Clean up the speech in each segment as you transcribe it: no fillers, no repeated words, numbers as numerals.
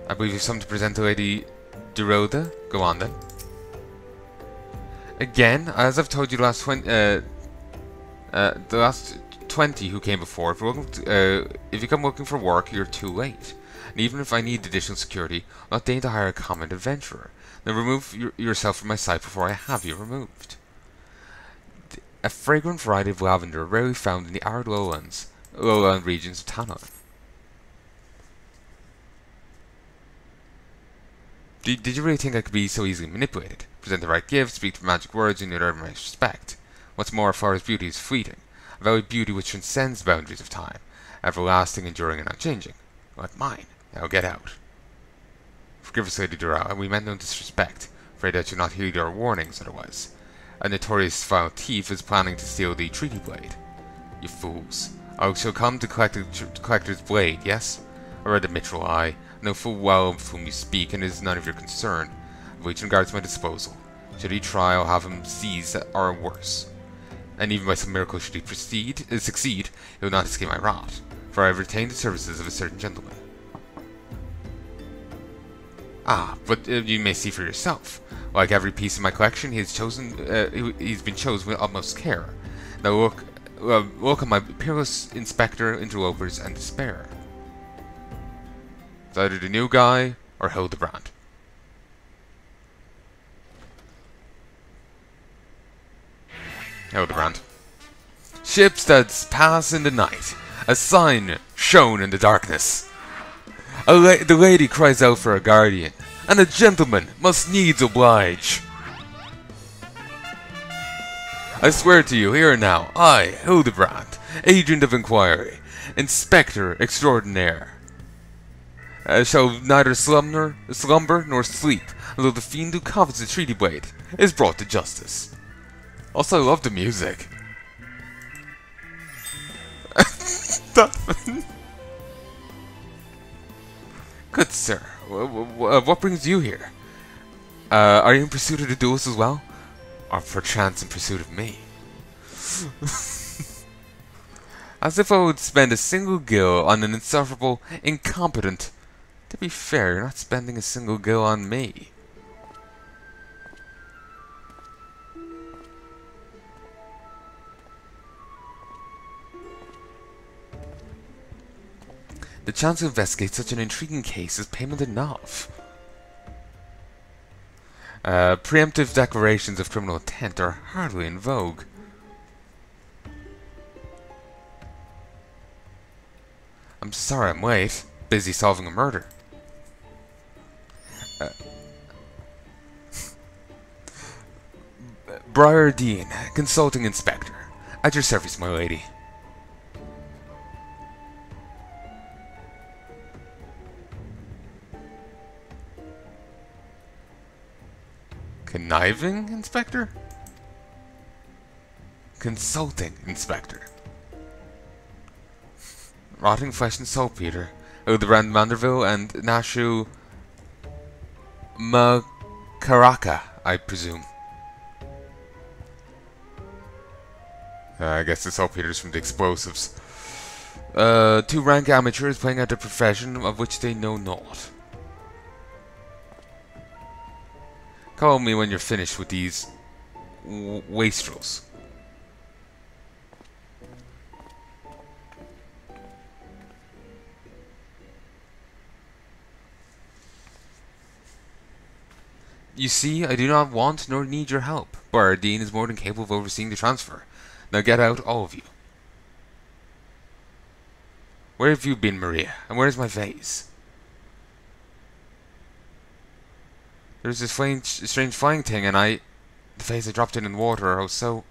I believe you have something to present to Lady Ul'dah. Go on then. Again, as I've told you the last 20 who came before, if you come looking for work, you're too late. And even if I need additional security, I'll not deign to hire a common adventurer. Now remove yourself from my sight before I have you removed. A fragrant variety of lavender rarely found in the arid lowland regions of Palnai. Did you really think I could be so easily manipulated? Present the right gift, speak the magic words, and you'd earn my respect. What's more, Farah's beauty is fleeting, a very beauty which transcends the boundaries of time, everlasting, enduring, and unchanging. Like mine. Now get out. Forgive us, Lady Ul'dah, and we meant no disrespect. Afraid I should not heed your warnings otherwise. A notorious foul thief is planning to steal the treaty blade. You fools. I shall come to collect the collector's blade, yes? I read the mithril eye. I know full well of whom you speak, and it is none of your concern. I've legion guards at my disposal. Should he try, I'll have him seized or worse. And even by some miracle should he succeed, he will not escape my wrath, for I have retained the services of a certain gentleman. Ah, but you may see for yourself. Like every piece in my collection, he's been chosen with utmost care. Now look on my peerless inspector, interlopers, and despair. It's either the new guy or Hildebrand. Hildebrand. Ships that pass in the night, a sign shown in the darkness. The lady cries out for a guardian, and a gentleman must needs oblige. I swear to you, here and now, I, Hildebrand, agent of inquiry, inspector extraordinaire, shall neither slumber nor sleep until the fiend who covets the treaty blade is brought to justice. Also, I love the music. Good sir, what brings you here? Are you in pursuit of the duels as well? Or perchance in pursuit of me? As if I would spend a single gil on an insufferable, incompetent... To be fair, you're not spending a single gil on me. The chance to investigate such an intriguing case is payment enough. Preemptive declarations of criminal intent are hardly in vogue. I'm sorry I'm late. Busy solving a murder. Briar Dean, Consulting Inspector. At your service, my lady. Conniving Inspector? Consulting Inspector. Rotting flesh and saltpeter. Ul'dah Manderville and Nashu Makaraka, I presume. I guess the saltpeter's from the explosives. Two rank amateurs playing at a profession of which they know naught. Call me when you're finished with these wastrels. You see, I do not want nor need your help. Briar Dean is more than capable of overseeing the transfer. Now get out, all of you. Where have you been, Maria? And where's my vase? There's this strange flying thing, and the vase I dropped in water, the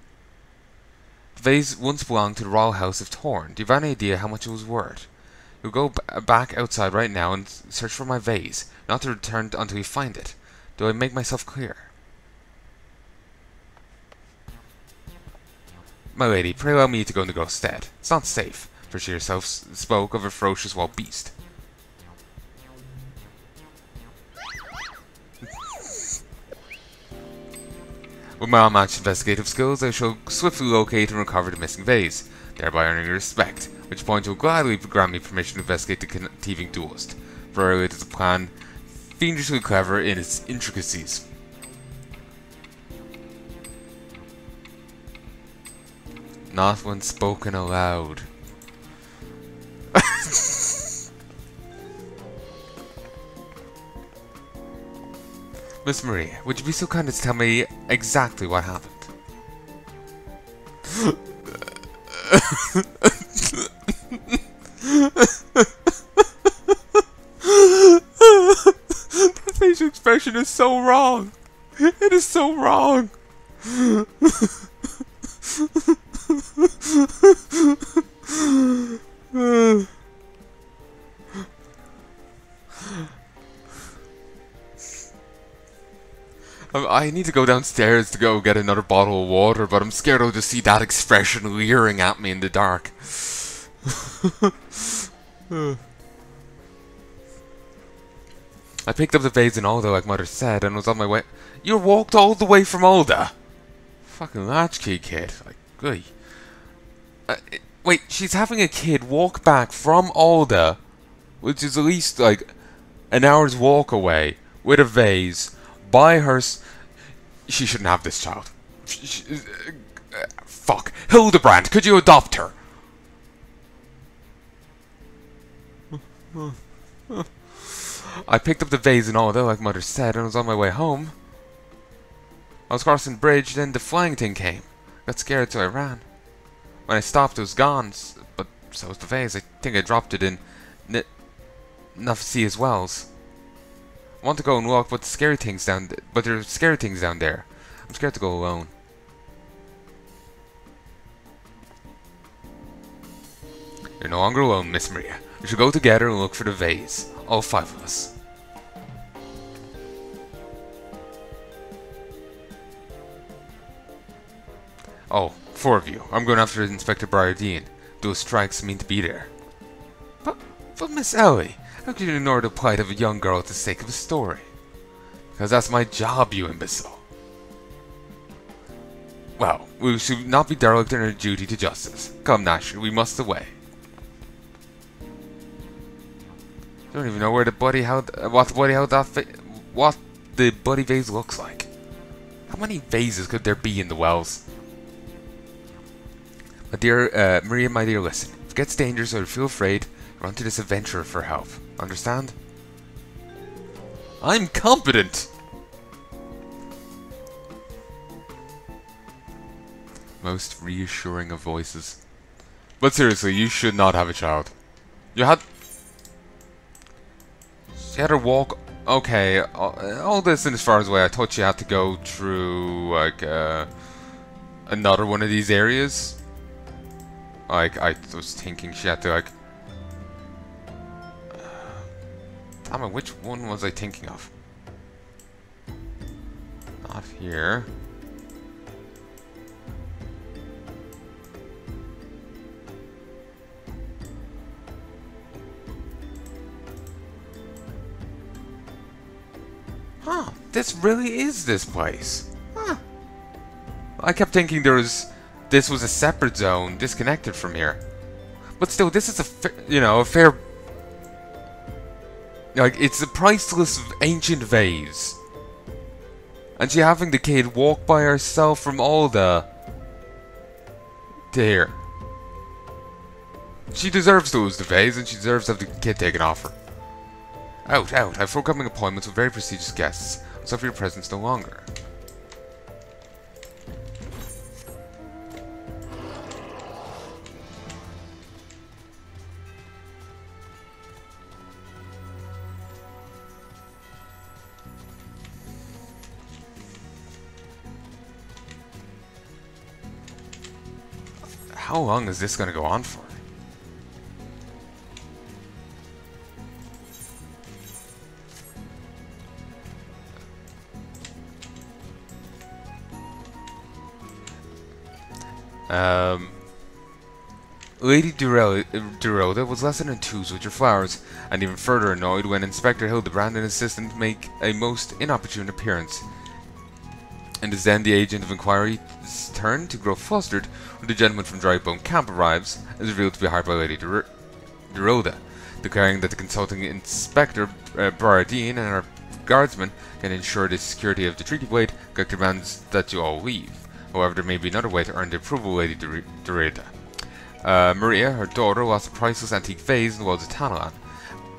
vase once belonged to the royal house of Thorn. Do you have any idea how much it was worth? You'll go back outside right now and search for my vase, not to return until you find it. Do I make myself clear? My lady, pray allow me to go in the girl's stead. It's not safe, for she herself spoke of a ferocious wild beast. With my unmatched investigative skills, I shall swiftly locate and recover the missing vase, thereby earning your respect, at which point you'll gladly grant me permission to investigate the thieving duelist. For earlier it is a plan fiendishly clever in its intricacies. Not when spoken aloud. Miss Maria, would you be so kind as to tell me exactly what happened? That facial expression is so wrong. It is so wrong. I need to go downstairs to go get another bottle of water, but I'm scared I'll just see that expression leering at me in the dark. I picked up the vase in Ul'dah like Mother said and was on my way. You walked all the way from Ul'dah? Fucking latchkey kid. Like, goy. Wait, she's having a kid walk back from Ul'dah, which is at least like an hour's walk away, with a vase, by her. She shouldn't have this child. Fuck. Hildebrand, could you adopt her? I picked up the vase and all that, like Mother said, and was on my way home. I was crossing the bridge, then the flying thing came. Got scared, so I ran. When I stopped, it was gone, but so was the vase. I think I dropped it in Nafsia's wells. I want to go and look, but there are scary things down there. I'm scared to go alone. You're no longer alone, Miss Maria. We should go together and look for the vase. All 5 of us. Oh, 4 of you. I'm going after Inspector Briardine. Those strikes mean to be there. But Miss Ellie, how could you ignore the plight of a young girl at the sake of a story? Because that's my job, you imbecile. Well, we should not be derelict in our duty to justice. Come, Nasher, we must away. I don't even know where the bloody hell what the bloody vase looks like. How many vases could there be in the wells? My dear Maria, my dear, listen. If it gets dangerous or you feel afraid, run to this adventurer for help. Understand? I'm competent. Most reassuring of voices. But seriously, you should not have a child. She had her walk. Okay, all this in as far as way. I thought she had to go through like another one of these areas. Like I was thinking she had to like. Damn it, which one was I thinking of? Not here. Huh, this really is this place. Huh. I kept thinking this was a separate zone, disconnected from here. But still, this is a fair... Like, it's a priceless ancient vase. And she having the kid walk by herself from Ul'dah to here. She deserves to lose the vase, and she deserves to have the kid taken off her. Out, out. I have forthcoming appointments with very prestigious guests. I'll suffer your presence no longer. How long is this going to go on for? Lady Durelda was less than enthused with your flowers, and even further annoyed when Inspector Hildebrand and his assistant make a most inopportune appearance. And as then the agent of inquiry's turn to grow flustered when the gentleman from Drybone Camp arrives, as revealed to be hired by Lady Durelda, declaring that the consulting Inspector Briardine and her guardsmen can ensure the security of the treaty blade, God commands that you all leave. However, there may be another way to earn the approval of Lady Ul'dah. Maria, her daughter, lost a priceless antique vase in the wilds of Tanalan,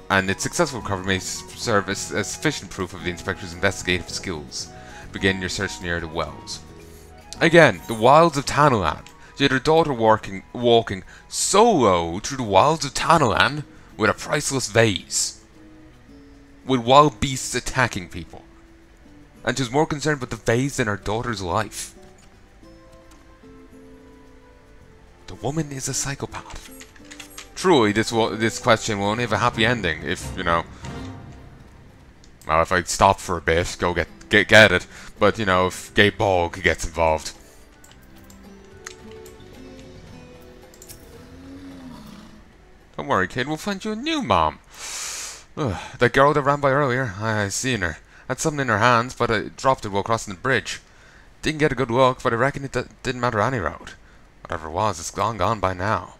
and its successful recovery may serve as sufficient proof of the inspector's investigative skills. Begin your search near the wells. Again, the wilds of Tanalan. She had her daughter walking solo through the wilds of Tanalan with a priceless vase, with wild beasts attacking people, and she was more concerned with the vase than her daughter's life. The woman is a psychopath. Truly, this question will only have a happy ending if, you know, well, if I stop for a bit, go get it, but, you know, if Gabe Bog gets involved. Don't worry, kid, we'll find you a new mom. Ugh, that girl that ran by earlier, I seen her. Had something in her hands, but I dropped it while crossing the bridge. Didn't get a good look, but I reckon it didn't matter any road. Whatever it was, it's gone by now.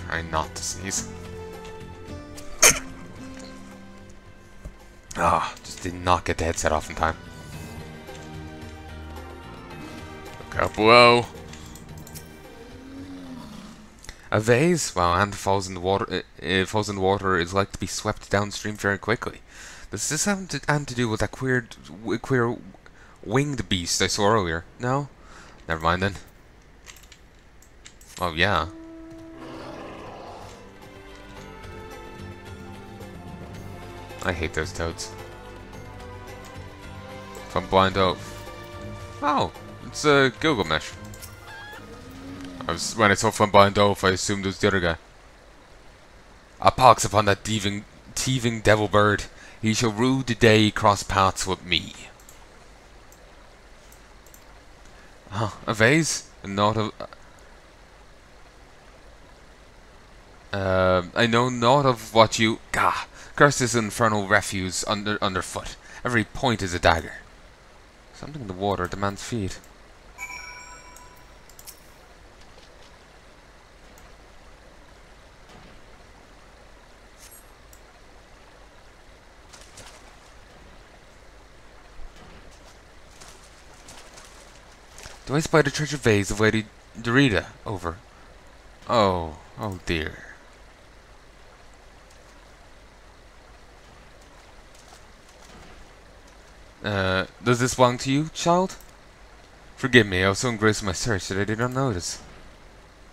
Try not to sneeze. Ah, just did not get the headset off in time. Look up below. A vase, well, and falls in the water. It falls in the water is like to be swept downstream very quickly. Does this have to do with that queer winged beast I saw earlier? No, never mind then. Oh yeah. I hate those toads. From Blind Oak. Oh, it's a Gilgamesh. When I saw From Blind Oak, I assumed it was the other guy. A pox upon that thieving devil bird. He shall rue the day he cross paths with me. Huh, a vase? Not a... I know not of what you... Gah! Curse this infernal refuse underfoot. Every point is a dagger. Something in the water at the man's feet. Do I spy the treasure vase of Lady Ul'dah? Over. Oh dear. Does this belong to you, child? Forgive me, I was so engrossed in my search that I did not notice.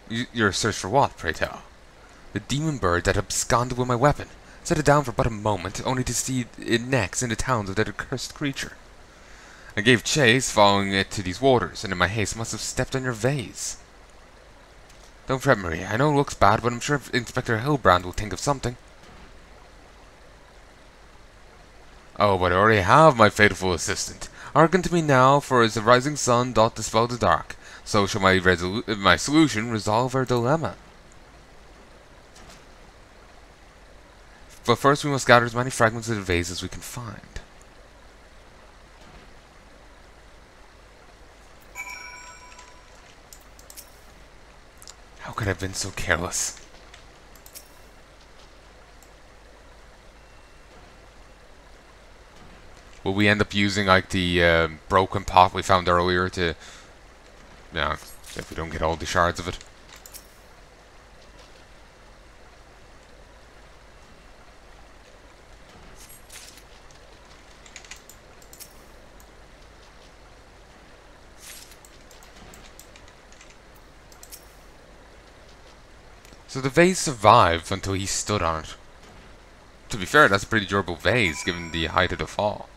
Your search for what, pray tell? The demon bird that absconded with my weapon. Set it down for but a moment, only to see it next in the towns of that accursed creature. I gave chase, following it to these waters, and in my haste must have stepped on your vase. Don't fret, Maria. I know it looks bad, but I'm sure Inspector Hilbrand will think of something. Oh, but I already have my faithful assistant. Hearken to me now, for as the rising sun doth dispel the dark, so shall my solution resolve our dilemma. But first we must gather as many fragments of the vase as we can find. How could I have been so careless? Will we end up using like the broken pot we found earlier to, you know, if we don't get all the shards of it? So the vase survived until he stood on it. To be fair, that's a pretty durable vase given the height of the fall.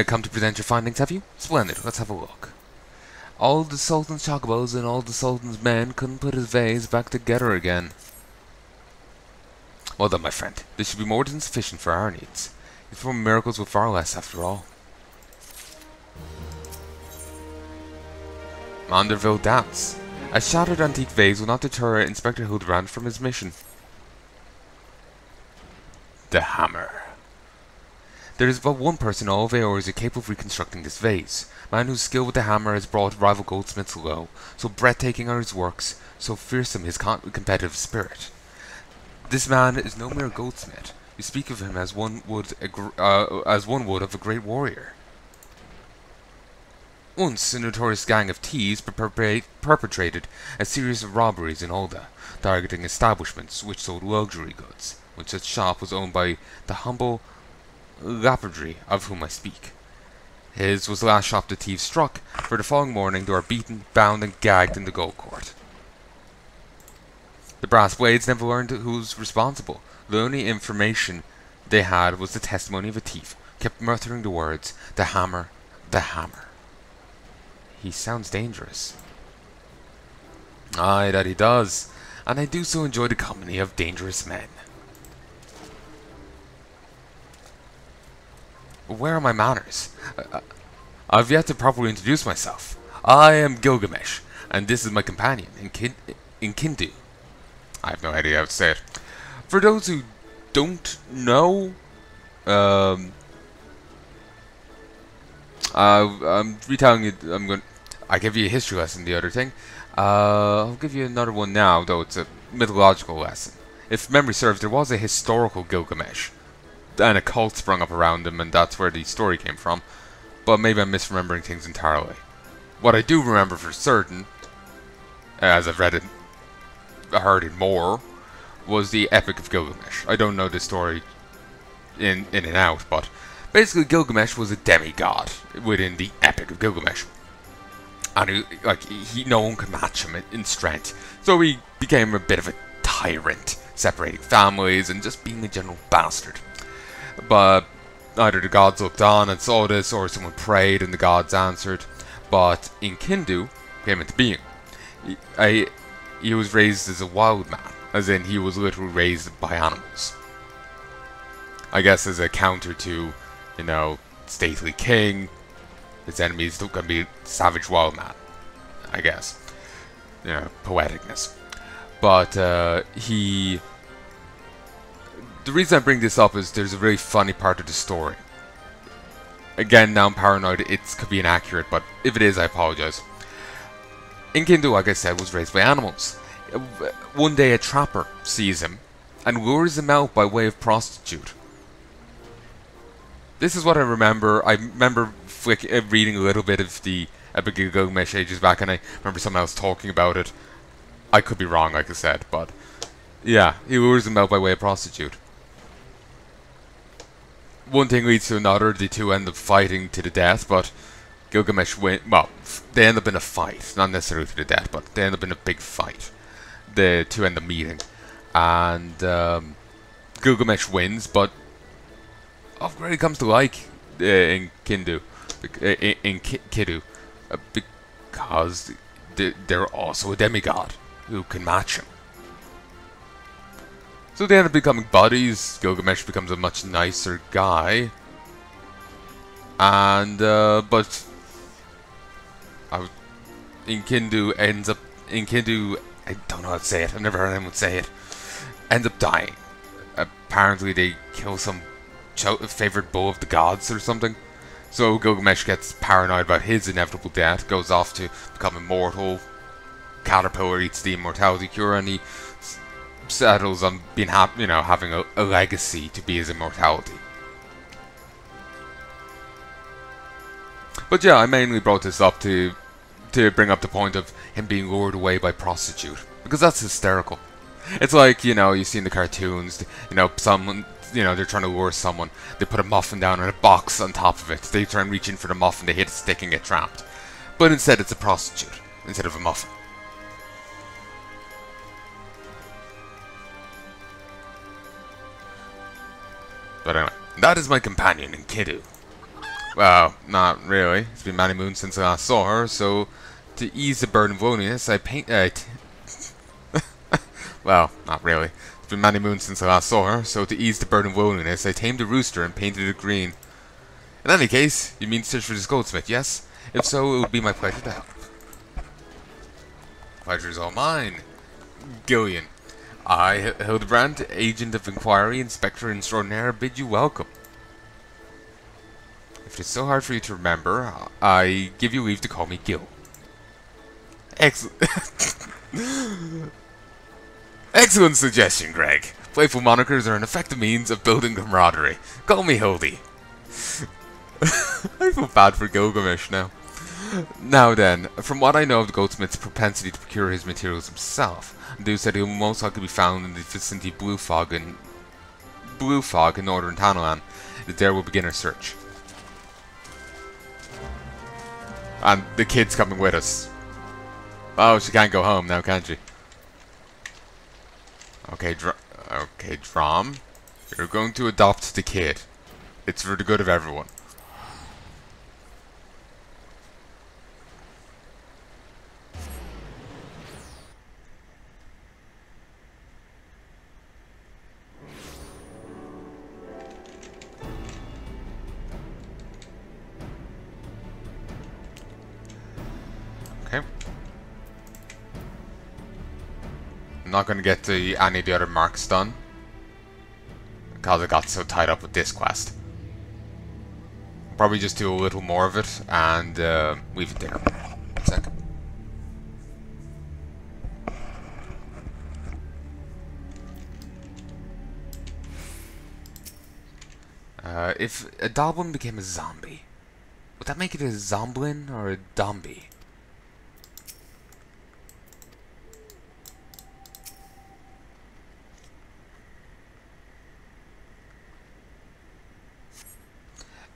Come to present your findings, have you? Splendid, let's have a look. All the Sultan's chocobos and all the Sultan's men couldn't put his vase back together again. Well done, my friend. This should be more than sufficient for our needs. These perform miracles with far less, after all. Manderville dance. A shattered antique vase will not deter Inspector Hilbrand from his mission. The hammer. There is but one person in all of Eorzea capable of reconstructing this vase. A man whose skill with the hammer has brought rival goldsmiths low, so breathtaking are his works, so fearsome his competitive spirit. This man is no mere goldsmith. We speak of him as one would of a great warrior. Once, a notorious gang of thieves perpetrated a series of robberies in Ul'dah, targeting establishments which sold luxury goods. One such shop was owned by the humble lapidary of whom I speak. His was the last shop the thieves struck, for the following morning they were beaten, bound and gagged in the gold court. The brass blades never learned who was responsible. The only information they had was the testimony of a thief, kept muttering the words, "The hammer, the hammer." He sounds dangerous. Aye, that he does, and I do so enjoy the company of dangerous men. Where are my manners? I've yet to properly introduce myself. I am Gilgamesh, and this is my companion, Enkidu. I have no idea how to say it. For those who don't know, I'm retelling you. I gave you a history lesson the other thing. I'll give you another one now, though it's a mythological lesson. If memory serves, there was a historical Gilgamesh, and a cult sprung up around him, and that's where the story came from. But maybe I'm misremembering things entirely. What I do remember for certain, as I've read it, heard it more, was the Epic of Gilgamesh. I don't know the story in and out, but basically Gilgamesh was a demigod within the Epic of Gilgamesh. And no one could match him in strength. So he became a bit of a tyrant, separating families and just being a general bastard. But either the gods looked on and saw this, or someone prayed and the gods answered. But Enkidu came into being. He was raised as a wild man, as in he was literally raised by animals. I guess as a counter to, stately king, his enemies don't gonna be savage wild man, I guess. Poeticness. But the reason I bring this up is there's a really funny part of the story. Again, now I'm paranoid, it could be inaccurate, but if it is, I apologize. Enkidu, like I said, was raised by animals. One day a trapper sees him and lures him out by way of prostitute. This is what I remember. I remember reading a little bit of the Epic of Gilgamesh ages back, and I remember someone else talking about it. I could be wrong, like I said, but yeah, he lures him out by way of prostitute. One thing leads to another, the two end up fighting to the death, but Gilgamesh well, they end up in a fight, not necessarily to the death, but they end up in a big fight. The two end up meeting, and Gilgamesh wins, but upgrade he comes to like Enkidu, because they're also a demigod who can match him. So they end up becoming buddies. Gilgamesh becomes a much nicer guy, and but Enkidu, I don't know how to say it. I've never heard anyone say it. Ends up dying. Apparently, they kill some favorite bull of the gods or something. So Gilgamesh gets paranoid about his inevitable death, goes off to become immortal. Caterpillar eats the immortality cure, and he settles on being having a legacy to be his immortality. But yeah, I mainly brought this up to bring up the point of him being lured away by prostitute, because that's hysterical. It's like, you see in the cartoons, someone, they're trying to lure someone, they put a muffin down in a box on top of it, they try and reach in for the muffin, they hit a stick and get trapped. But instead it's a prostitute, instead of a muffin. But anyway, that is my companion, Enkidu. Well, not really. It's been many moons since I last saw her, so to ease the burden of loneliness, I well, not really. It's been many moons since I last saw her, so to ease the burden of loneliness, I tamed a rooster and painted it green. In any case, you mean to search for this goldsmith, yes? If so, it would be my pleasure to help. Pleasure is all mine, Gillian. I, Hildebrand, Agent of Inquiry, Inspector Extraordinaire, bid you welcome. If it is so hard for you to remember, I give you leave to call me Gil. Excellent. Excellent suggestion, Greg. Playful monikers are an effective means of building camaraderie. Call me Hody. I feel bad for Gilgamesh now. Now then, from what I know of the goldsmith's propensity to procure his materials himself, Dude said he will most likely be found in the vicinity of Blue Fog in northern Tanoan. There we'll begin our search. And the kid's coming with us. Oh, she can't go home now, can she? Okay, Drom. You're going to adopt the kid. It's for the good of everyone. Okay. I'm not going to get to any of the other marks done, because I got so tied up with this quest. Probably just do a little more of it and leave it there. 1 second. If a Doblin became a zombie, would that make it a Zomblin or a Dombie?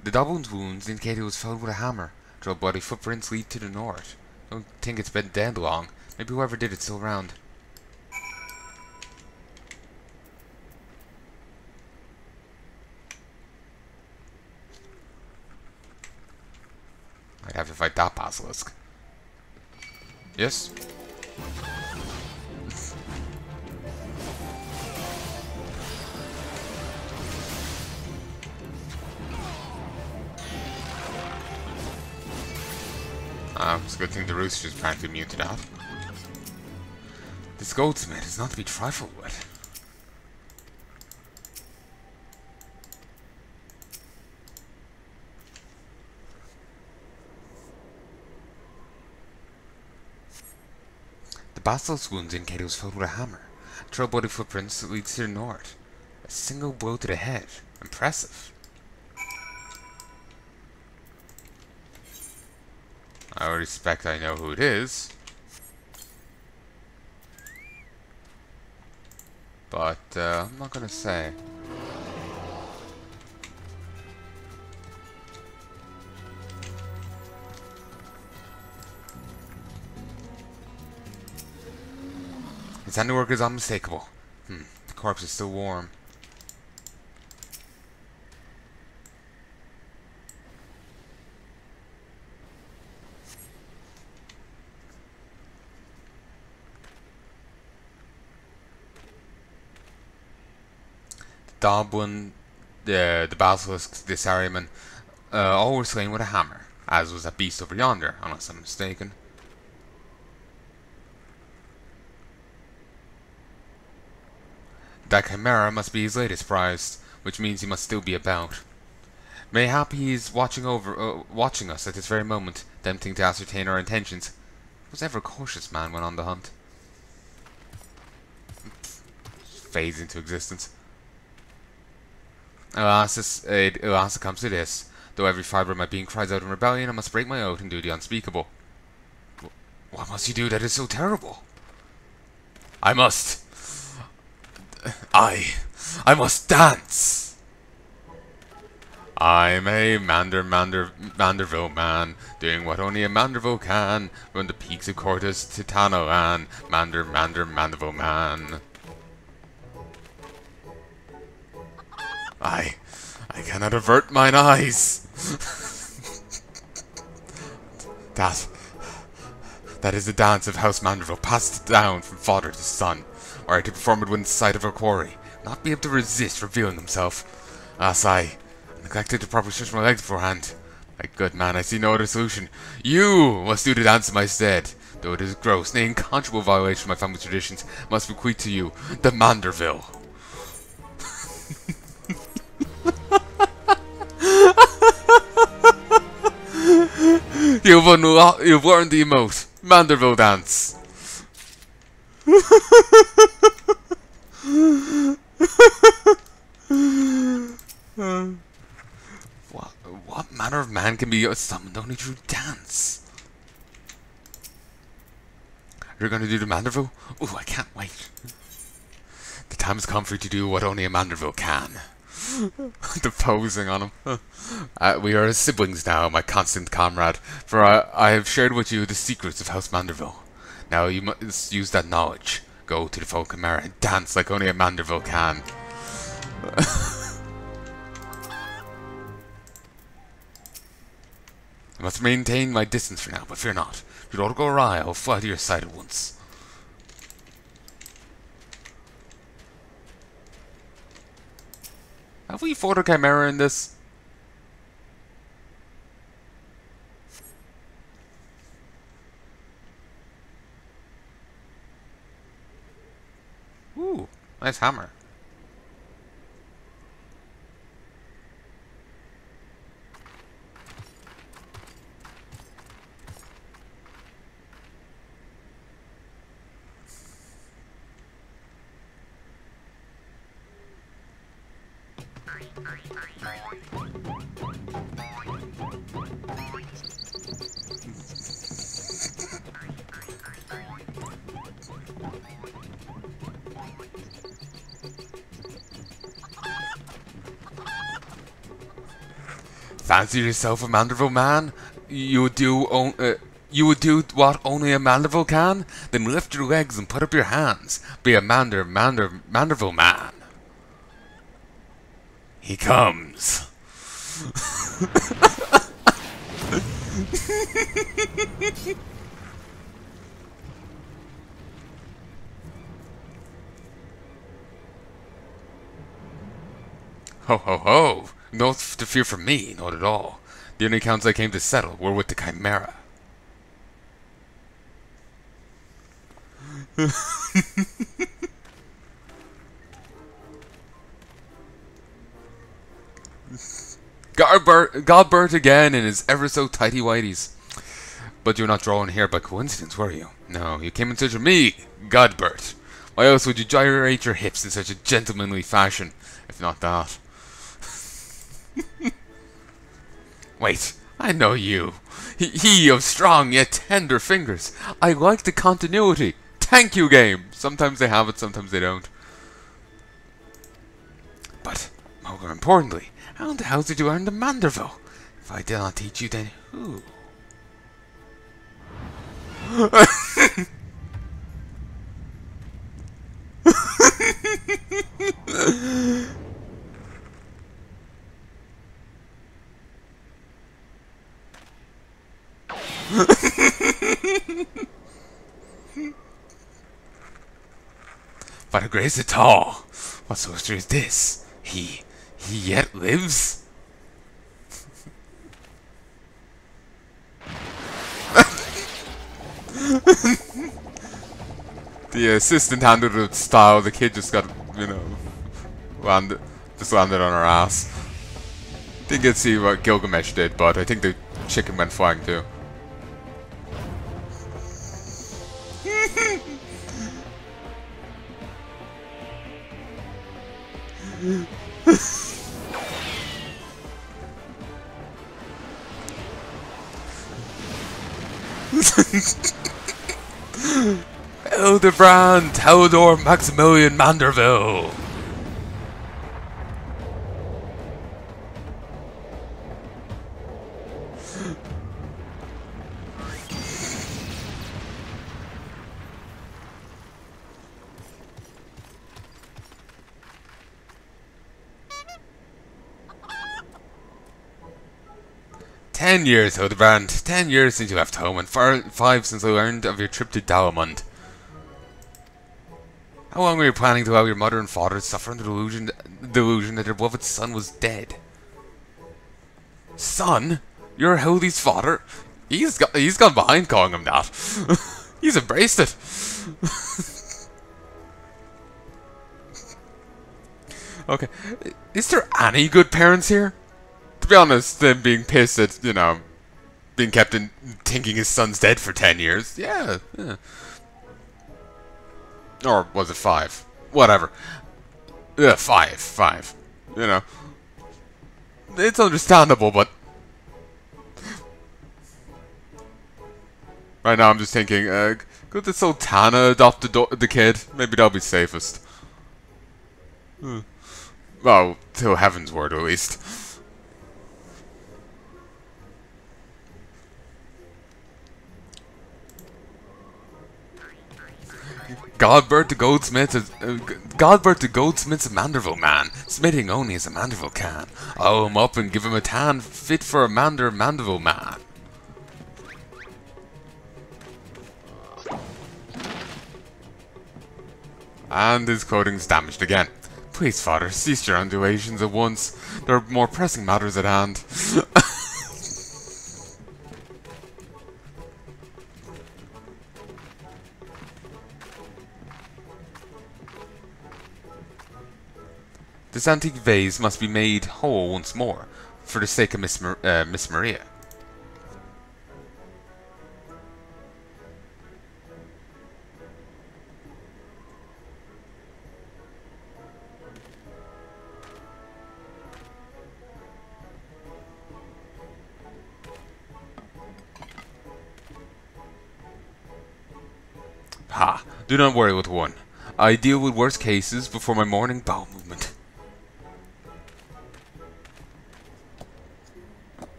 The Doblin's wounds indicate it was felled with a hammer. Trail bloody footprints lead to the north. Don't think it's been dead long. Maybe whoever did it's still around. I'd have to fight that basilisk. Yes? It's a good thing the rooster's apparently immune to that. This goldsmith is not to be trifled with. The basilisk's wounds indicate it was filled with a hammer. Trail bloody footprints that leads to the north. A single blow to the head. Impressive. I respect I know who it is. But, I'm not gonna say. His handiwork is unmistakable. The corpse is still warm. Doblin, the basilisk, the Saruman, all were slain with a hammer, as was that beast over yonder, unless I'm mistaken. That chimera must be his latest prize, which means he must still be about. Mayhap he is watching us at this very moment, attempting to ascertain our intentions. Was ever a cautious man when on the hunt? Fades into existence. Alas, it comes to this. Though every fibre of my being cries out in rebellion, I must break my oath and do the unspeakable. What must you do that is so terrible? I must dance! I'm a Manderville Man, doing what only a Manderville can, from the peaks of Cortus to Tanoan, Mandeville Man. I cannot avert mine eyes. That is the dance of House Manderville, passed down from father to son, were I to perform it within sight of our quarry, not be able to resist revealing himself. Alas, I neglected to properly stretch my legs beforehand. My good man, I see no other solution. You must do the dance in my stead, though it is a gross, nay, inconscionable violation of my family's traditions, must bequeath to you the Manderville. You've learned the emote. Manderville dance. What manner of man can be summoned only through dance? You're gonna do the Manderville? Ooh, I can't wait. The time has come for you to do what only a Manderville can. The posing on him. We are siblings now, my constant comrade, for I have shared with you the secrets of House Manderville. Now you must use that knowledge. Go to the folk Chimera and dance like only a Manderville can. I must maintain my distance for now, but fear not. Should all go awry, I'll fly to your side at once. Have we fought a Chimera in this? Ooh, nice hammer. Fancy yourself a Manderville man? You would do what only a Manderville can? Then lift your legs and put up your hands. Be a Manderville man. He comes. Ho ho ho! No to fear from me, not at all. The only accounts I came to settle were with the Chimera. Godbert again in his ever so tighty whities. But you're not drawn here by coincidence, were you? No, you came in search of me, Godbert. Why else would you gyrate your hips in such a gentlemanly fashion, if not that? Wait, I know you. He of strong yet tender fingers. I like the continuity. Thank you, game. Sometimes they have it, sometimes they don't. But, more importantly, how the hell did you learn the Manderville? If I did not teach you, then who? By the grace at all, what sorcery is this? He yet lives? The assistant handled it with style. The kid just got, landed on her ass. Didn't get to see what Gilgamesh did, but I think the chicken went flying too. Hildebrand Theodore Maximilian Manderville. "10 years, Hildebrand. 10 years since you left home, and 5 since I learned of your trip to Dalamund. How long were you planning to allow your mother and father to suffer under the delusion that their beloved son was dead?" Son? You're Hildy's father? He's gone behind calling him that. He's embraced it. Okay, is there any good parents here? To be honest, them being pissed at, being kept in thinking his son's dead for 10 years. Yeah, yeah. Or was it 5? Whatever. Yeah, 5. You know. It's understandable, but... Right now I'm just thinking, could the Sultana adopt the kid? Maybe that'll be safest. Well, till Heaven's word at least. Godbirth to goldsmith's a Manderville Man, smithing only as a Mandeville can. I'll him up and give him a tan fit for a Mandeville Man. And his clothing's damaged again. Please, father, cease your undulations at once. There are more pressing matters at hand. This antique vase must be made whole once more, for the sake of Miss Maria. Ha! Do not worry, little one. I deal with worse cases before my morning bowel movement.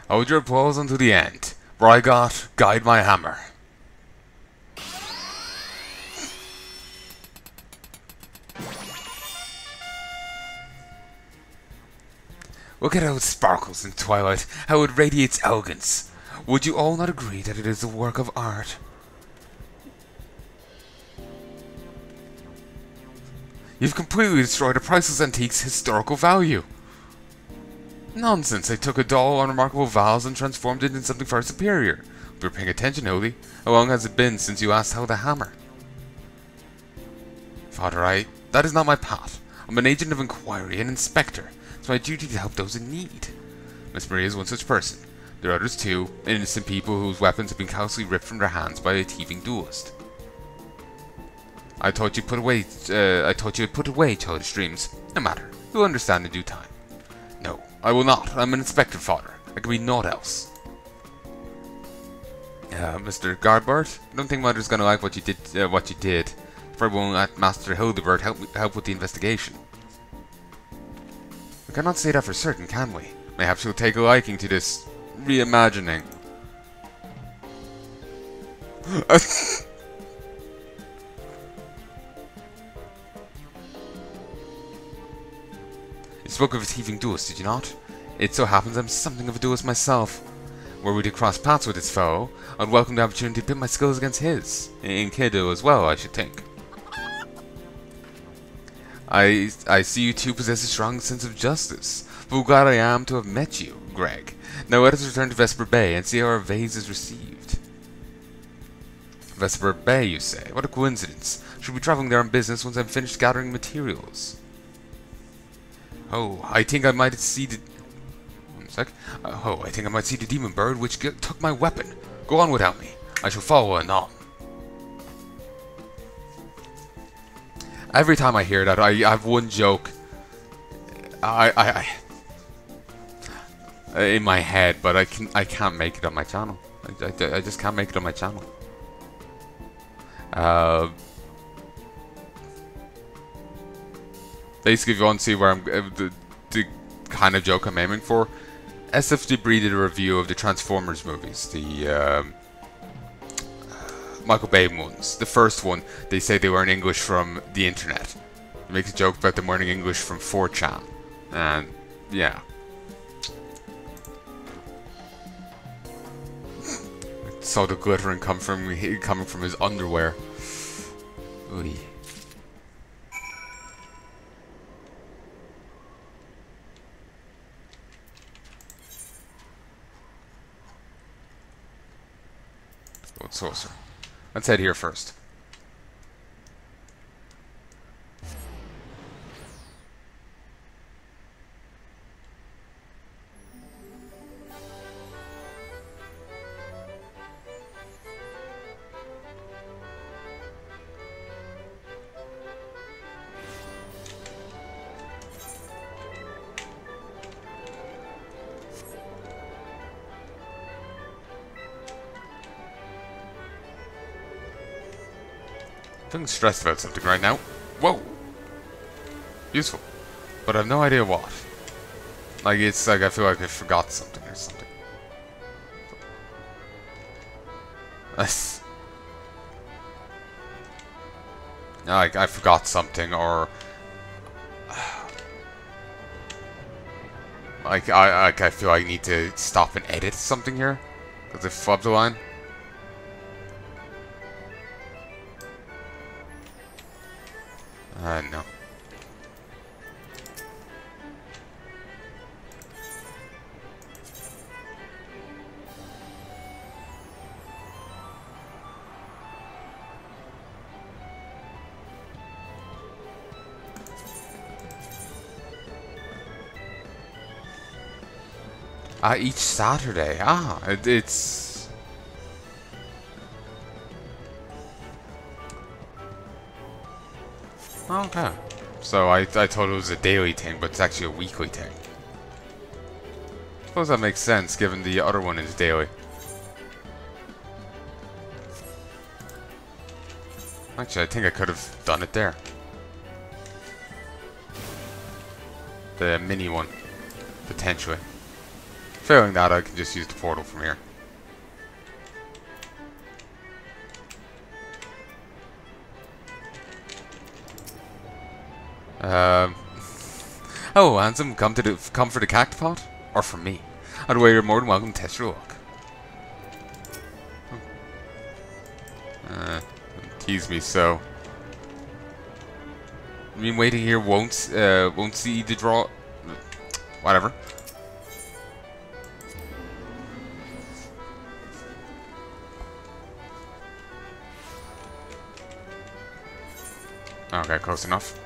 Hold your applause until the end. Rygot, guide my hammer. Look at how it sparkles in twilight, how it radiates elegance. Would you all not agree that it is a work of art? You've completely destroyed a priceless antique's historical value. Nonsense, I took a dull, unremarkable vase and transformed it into something far superior. If you're paying attention, Ul'dah, how long has it been since you asked how the hammer? Father, that is not my path. I'm an agent of inquiry, an inspector. It's my duty to help those in need. Miss Maria is one such person. There are others too, innocent people whose weapons have been callously ripped from their hands by a thieving duelist. I thought you'd put away childish dreams. No matter, you'll understand in due time. No, I will not. I'm an inspector, father. I can be naught else. Mr. Guardbart, I don't think Mother's gonna like what you did. Probably won't let Master Hildebert help with the investigation. We cannot say that for certain, can we? Mayhap she'll take a liking to this reimagining. You spoke of a thieving duelist, did you not? It so happens I'm something of a duelist myself. Were we to cross paths with this fellow, I'd welcome the opportunity to pit my skills against his. In Kido as well, I should think. I see you two possess a strong sense of justice. But glad I am to have met you, Greg. Now let us return to Vesper Bay and see how our vase is received. Vesper Bay, you say? What a coincidence. Should be traveling there on business once I'm finished gathering materials. Oh, I think I might see the... One sec. I think I might see the demon bird which took my weapon. Go on without me. I shall follow anon. Every time I hear that, I have one joke. In my head, but I can't make it on my channel. I just can't make it on my channel. Basically, if you want to see where I'm the kind of joke I'm aiming for, SF Debris did a review of the Transformers movies, the Michael Bay ones. The first one, they say they learn English from the internet. He makes a joke about them learning English from 4chan, and yeah. Saw the glittering coming from his underwear. Ooh. Gold saucer. Let's head here first. I'm feeling stressed about something right now. Whoa! Useful. But I have no idea what. Like, it's like I feel like I forgot something or something. Like, I forgot something, or... Like, I feel I need to stop and edit something here. Because I flubbed the line. No. Each Saturday. It's... Okay. So I thought it was a daily thing, but it's actually a weekly thing. I suppose that makes sense, given the other one is daily. Actually, I think I could have done it there. The mini one. Potentially. Failing that, I can just use the portal from here. Oh, handsome, come for the cactipot? Or for me? Either way, you're more than welcome to test your luck. Tease me so. I mean, waiting here won't see the draw. Whatever. Okay, close enough.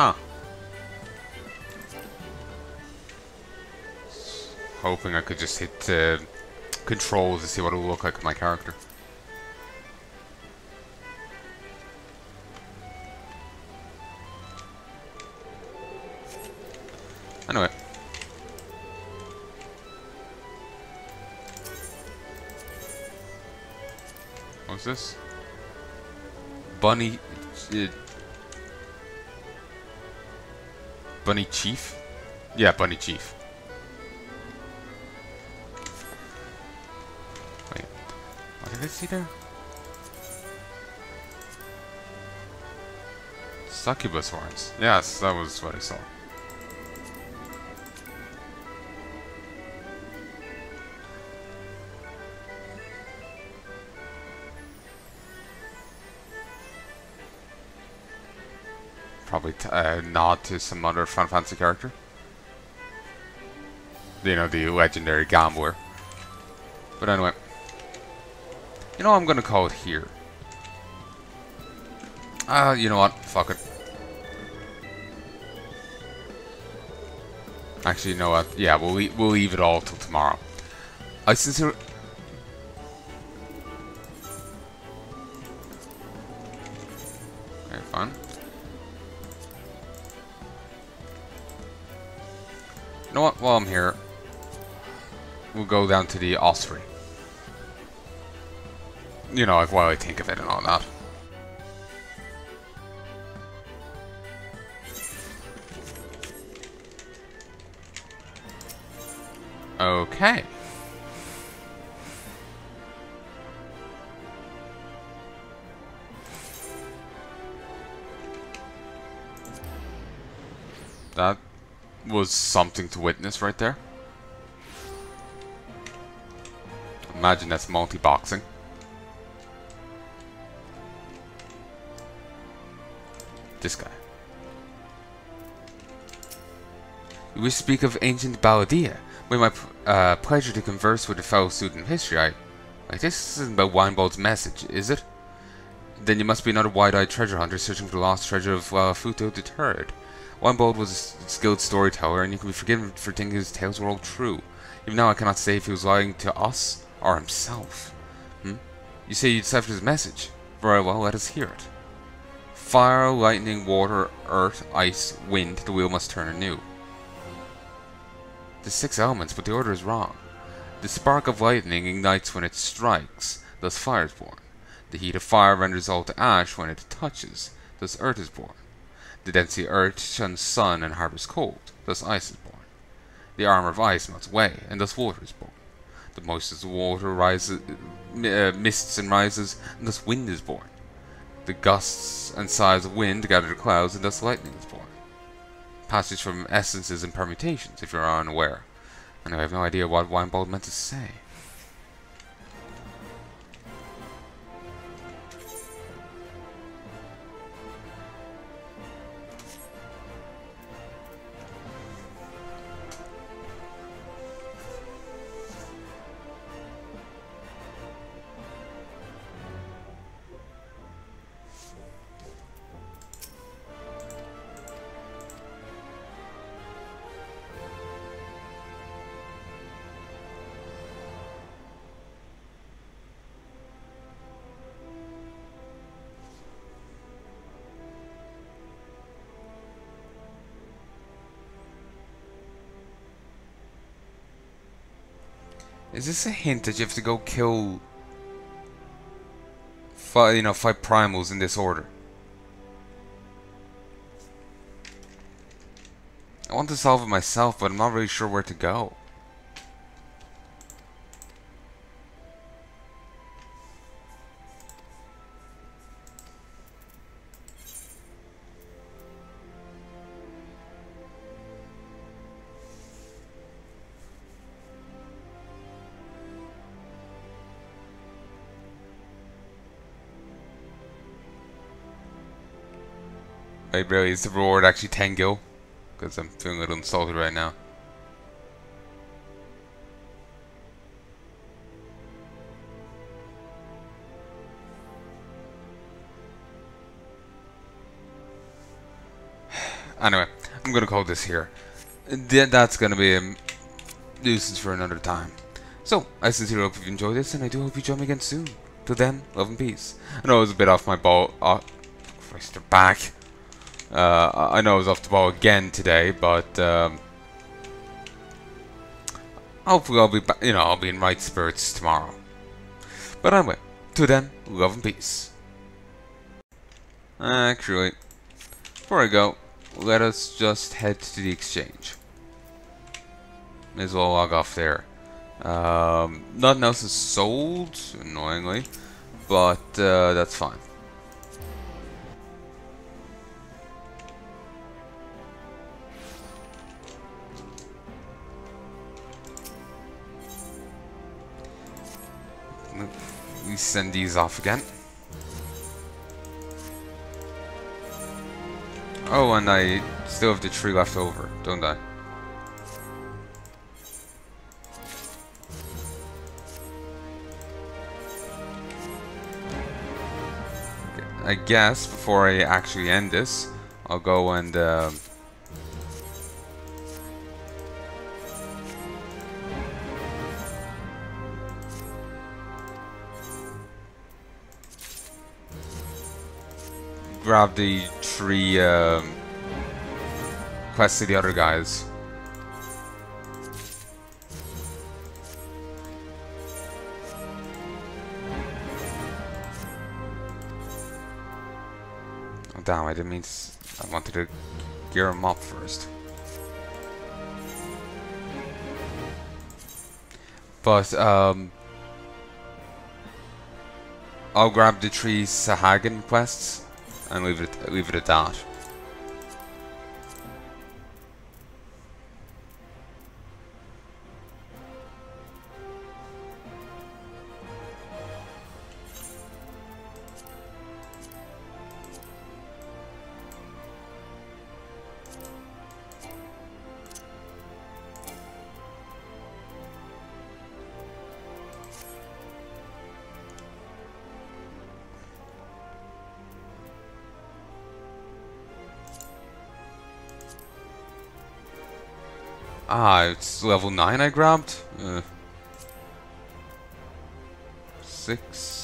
Huh. Hoping I could just hit control to see what it will look like with my character. Anyway. What's this? Bunny... Bunny Chief? Yeah, Bunny Chief. Wait, what did I see there? Succubus horns. Yes, that was what I saw. Probably a nod to some other Final Fantasy character. You know, the legendary gambler. But anyway. You know, I'm gonna call it here. You know what? Fuck it. Actually, you know what? Yeah, we'll leave it all till tomorrow. I sincerely... Okay, fine. You know what? While I'm here, we'll go down to the ossuary. You know, like while I think of it and all that. Okay. That was something to witness right there. Imagine that's multi-boxing. This guy. You wish to speak of ancient Balladia? With my pleasure to converse with a fellow student of history. This isn't about Winebold's message, is it? Then you must be another wide-eyed treasure hunter searching for the lost treasure of Futo III. Winebold was a skilled storyteller, and you can be forgiven for thinking his tales were all true. Even now I cannot say if he was lying to us or himself. You say you deciphered his message? Very well, let us hear it. Fire, lightning, water, earth, ice, wind, the wheel must turn anew. The 6 elements, but the order is wrong. The spark of lightning ignites when it strikes, thus fire is born. The heat of fire renders all to ash when it touches, thus earth is born. The density of earth shuns sun and harbors cold, thus ice is born. The armor of ice melts away, and thus water is born. The moistness of water rises, mists and rises, and thus wind is born. The gusts and sighs of wind gather the clouds, and thus lightning is born. Passage from essences and permutations, if you are unaware. And I have no idea what Winebold meant to say. Is this a hint that you have to go kill five primals in this order? I want to solve it myself, but I'm not really sure where to go. Wait, really, is the reward actually 10 gil? Because I'm feeling a little insulted right now. Anyway, I'm gonna call this here. That's gonna be a nuisance for another time. So, I sincerely hope you've enjoyed this, and I do hope you join me again soon. Till then, love and peace. I know I was a bit off my ball. Christ, they're back. I know I was off the ball again today, but hopefully I'll be I'll be in right spirits tomorrow. But anyway, till then, love and peace. Actually, before I go, let us just head to the exchange. May as well log off there. Nothing else is sold, annoyingly, but that's fine. We send these off again. Oh, and I still have the tree left over, don't I? Okay, I guess before I actually end this, I'll go and grab the tree quest to the other guys. Oh damn, I didn't mean to, I wanted to gear them up first. But I'll grab the tree Sahagan quests and leave it at that. Ah, it's level 9 I grabbed? 6.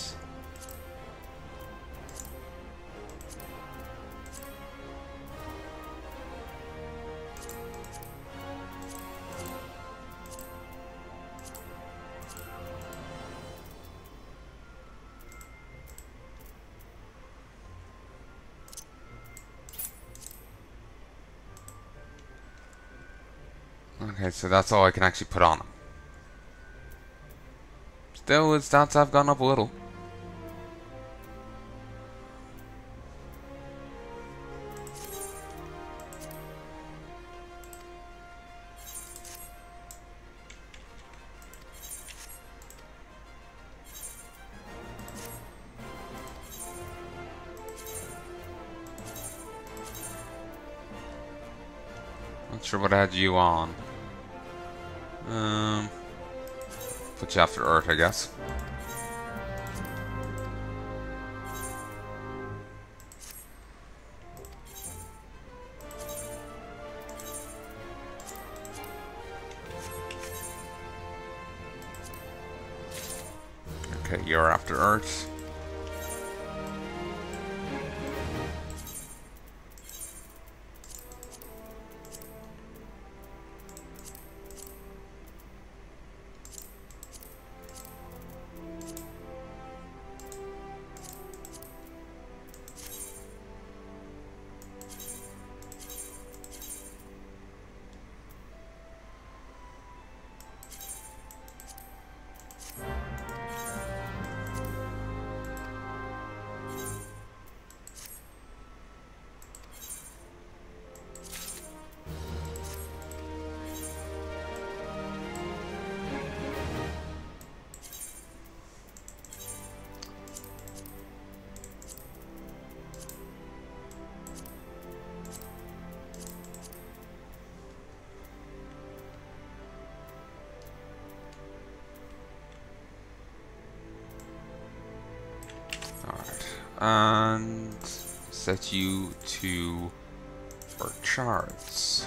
Okay, so that's all I can actually put on him. Still, his stats have gone up a little. Not sure what I had you on. Put you after Earth, I guess. Okay, you're after Earth. And set you to our charts.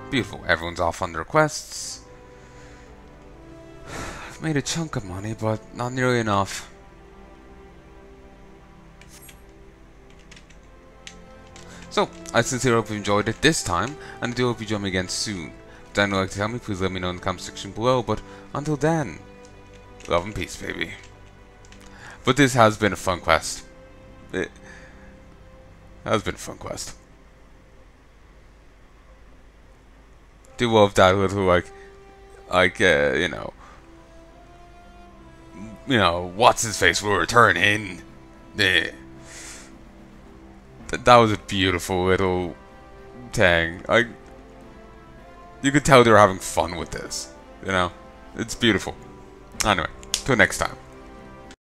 Beautiful. Everyone's off on their quests. I've made a chunk of money, but not nearly enough. So, I sincerely hope you enjoyed it this time, and I do hope you join me again soon. If you would like to tell me, please let me know in the comment section below, but until then, love and peace, baby. But this has been a fun quest. It has been a fun quest. Do love that little you know, what's his face will return in. Yeah. That was a beautiful little thing. You could tell they were having fun with this. You know, it's beautiful. Anyway, till next time.